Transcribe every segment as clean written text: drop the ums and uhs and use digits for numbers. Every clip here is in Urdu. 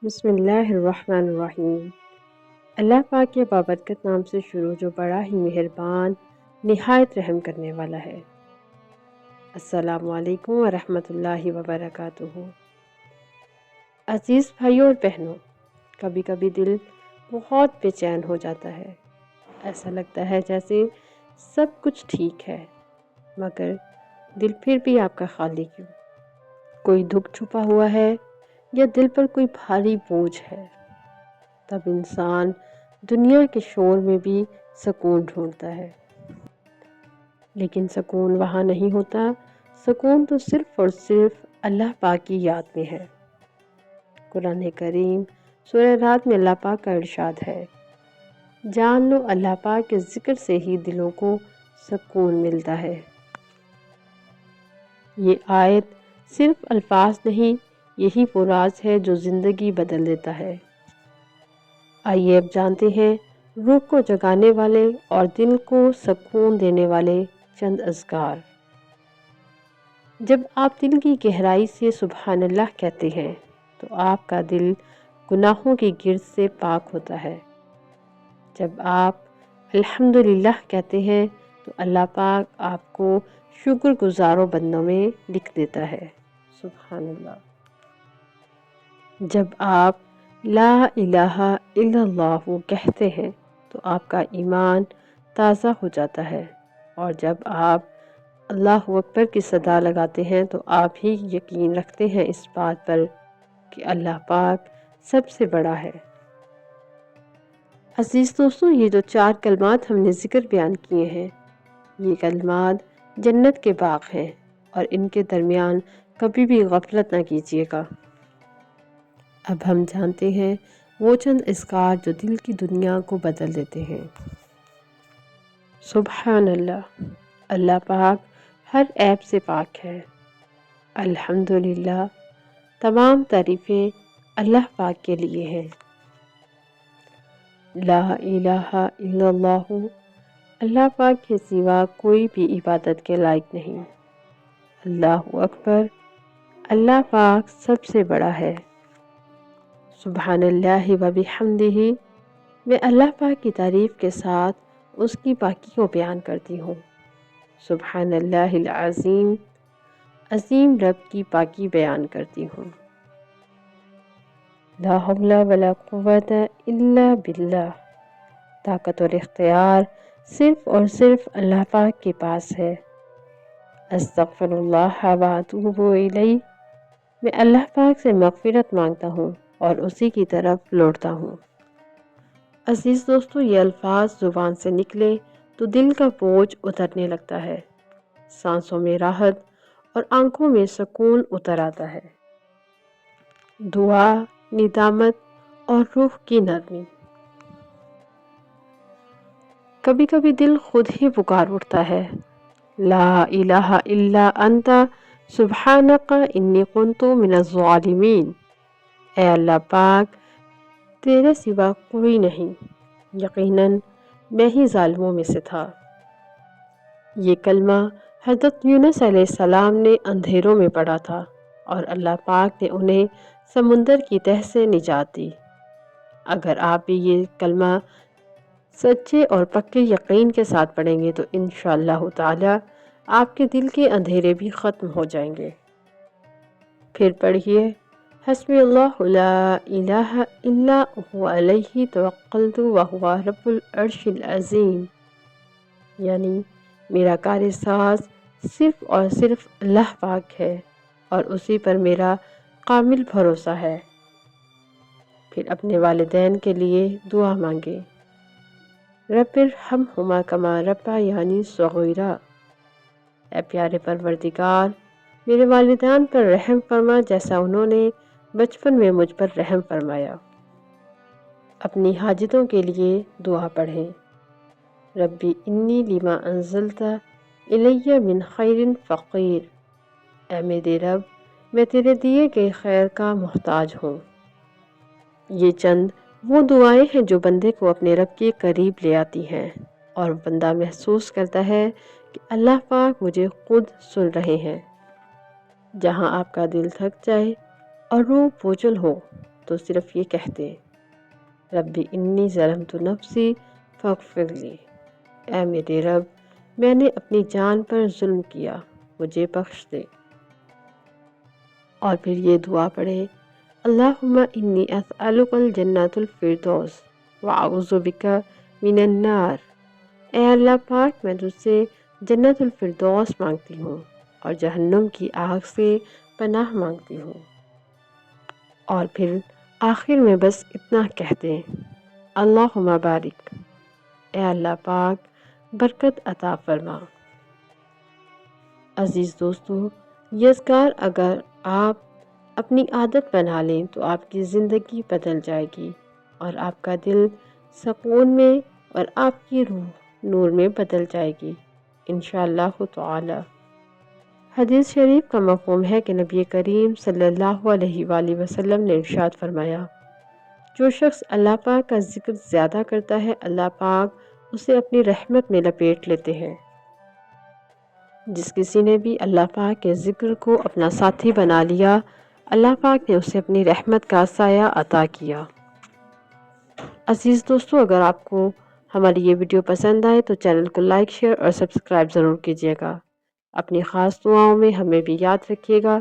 بسم اللہ الرحمن الرحیم۔ اللہ پاک کے بابرکت نام سے شروع جو بڑا ہی مہربان نہایت رحم کرنے والا ہے۔ السلام علیکم ورحمۃ اللہ وبرکاتہ۔ عزیز بھائیوں اور بہنوں، کبھی کبھی دل بہت بے چین ہو جاتا ہے۔ ایسا لگتا ہے جیسے سب کچھ ٹھیک ہے، مگر دل پھر بھی آپ کا خالی کیوں؟ کوئی دکھ چھپا ہوا ہے یا دل پر کوئی بھاری بوجھ ہے؟ تب انسان دنیا کے شور میں بھی سکون ڈھونڈتا ہے، لیکن سکون وہاں نہیں ہوتا۔ سکون تو صرف اور صرف اللہ پاک کی یاد میں ہے۔ قرآن کریم سورہ رات میں اللہ پاک کا ارشاد ہے، جان لو اللہ پاک کے ذکر سے ہی دلوں کو سکون ملتا ہے۔ یہ آیت صرف الفاظ نہیں، یہی وہ راز ہے جو زندگی بدل دیتا ہے۔ آئیے اب جانتے ہیں روح کو جگانے والے اور دل کو سکون دینے والے چند اذکار۔ جب آپ دل کی گہرائی سے سبحان اللہ کہتے ہیں تو آپ کا دل گناہوں کی گرد سے پاک ہوتا ہے۔ جب آپ الحمدللہ کہتے ہیں تو اللہ پاک آپ کو شکر گزاروں بندوں میں لکھ دیتا ہے۔ سبحان اللہ۔ جب آپ لا الہ الا اللہ کہتے ہیں تو آپ کا ایمان تازہ ہو جاتا ہے، اور جب آپ اللہ اکبر کی صدا لگاتے ہیں تو آپ ہی یقین رکھتے ہیں اس بات پر کہ اللہ پاک سب سے بڑا ہے۔ عزیز دوستوں، یہ جو 4 کلمات ہم نے ذکر بیان کیے ہیں، یہ کلمات جنت کے باغ ہیں، اور ان کے درمیان کبھی بھی غفلت نہ کیجیے گا۔ اب ہم جانتے ہیں وہ چند اذکار جو دل کی دنیا کو بدل دیتے ہیں۔ سبحان اللہ، اللہ پاک ہر عیب سے پاک ہے۔ الحمدللہ، تمام تعریفیں اللہ پاک کے لیے ہیں۔ لا الہ الا اللہ، اللہ پاک کے سوا کوئی بھی عبادت کے لائق نہیں۔ اللہ اکبر، اللہ پاک سب سے بڑا ہے۔ سبحان اللہ و بحمدہ، میں اللہ پاک کی تعریف کے ساتھ اس کی پاکی کو بیان کرتی ہوں۔ سبحان اللہ العظیم، عظیم رب کی پاکی بیان کرتی ہوں۔ لا حول ولا قوت الا باللہ، طاقت اور اختیار صرف اور صرف اللہ پاک کے پاس ہے۔ استغفر اللہ و اتوب الیہ، میں اللہ پاک سے مغفرت مانگتا ہوں اور اسی کی طرف لوٹتا ہوں۔ عزیز دوستو، یہ الفاظ زبان سے نکلے تو دل کا بوجھ اترنے لگتا ہے، سانسوں میں راحت اور آنکھوں میں سکون اتر آتا ہے۔ دعا، ندامت اور روح کی نرمی۔ کبھی کبھی دل خود ہی پکار اٹھتا ہے، لا الہ الا انت سبحانک انی کنت من الظالمین۔ اے اللہ پاک، تیرے سوا کوئی نہیں، یقیناً میں ہی ظالموں میں سے تھا۔ یہ کلمہ حضرت یونس علیہ السلام نے اندھیروں میں پڑھا تھا اور اللہ پاک نے انہیں سمندر کی تہہ سے نجات دی۔ اگر آپ بھی یہ کلمہ سچے اور پکے یقین کے ساتھ پڑھیں گے تو انشاءاللہ تعالی آپ کے دل کے اندھیرے بھی ختم ہو جائیں گے۔ پھر پڑھیے، حسبی اللہ لا الہ الا هو علیہ توکلت وہو رب العرش العظیم، یعنی میرا کار ساز صرف اور صرف اللہ پاک ہے اور اسی پر میرا کامل بھروسہ ہے۔ پھر اپنے والدین کے لیے دعا مانگے، رب ارحمہما کما ربیانی صغیرا، اے پیارے پروردگار، میرے والدین پر رحم فرما جیسا انہوں نے بچپن میں مجھ پر رحم فرمایا۔ اپنی حاجتوں کے لیے دعا پڑھیں، ربی انی لما انزلت الی من خیر فقیر، اے میرے رب، میں تیرے دیے گئے خیر کا محتاج ہوں۔ یہ چند وہ دعائیں ہیں جو بندے کو اپنے رب کے قریب لے آتی ہیں، اور بندہ محسوس کرتا ہے کہ اللہ پاک مجھے خود سن رہے ہیں۔ جہاں آپ کا دل تھک جائے اور روح بوجھل ہو تو صرف یہ کہتے ہیں ربی انی ظلمت نفسی فاغفر لی، اے میرے رب میں نے اپنی جان پر ظلم کیا، مجھے بخش دے۔ اور پھر یہ دعا پڑھے اللہم انی اسألک الجنۃ الفردوس واعوذ بک من النار، اے اللہ پاک میں تجھ سے جنت الفردوس مانگتی ہوں اور جہنم کی آگ سے پناہ مانگتی ہوں۔ اور پھر آخر میں بس اتنا کہتے ہیں اللہم بارک، اے اللہ پاک برکت عطا فرما۔ عزیز دوستو، یہ اذکار اگر آپ اپنی عادت بنا لیں تو آپ کی زندگی بدل جائے گی اور آپ کا دل سکون میں اور آپ کی روح نور میں بدل جائے گی انشاءاللہ تعالی۔ حدیث شریف کا مفہوم ہے کہ نبی کریم صلی اللہ علیہ وآلہ وسلم نے ارشاد فرمایا، جو شخص اللہ پاک کا ذکر زیادہ کرتا ہے اللہ پاک اسے اپنی رحمت میں لپیٹ لیتے ہیں۔ جس کسی نے بھی اللہ پاک کے ذکر کو اپنا ساتھی بنا لیا اللہ پاک نے اسے اپنی رحمت کا سایہ عطا کیا۔ عزیز دوستو، اگر آپ کو ہماری یہ ویڈیو پسند آئے تو چینل کو لائک، شیئر اور سبسکرائب ضرور کیجیے گا۔ اپنی خاص دعاؤں میں ہمیں بھی یاد رکھیے گا۔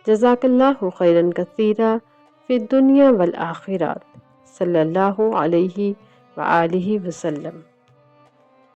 جزاک اللہ خیرا کثیرا فی الدنیا والآخرہ، صلی اللہ علیہ وآلہ وسلم۔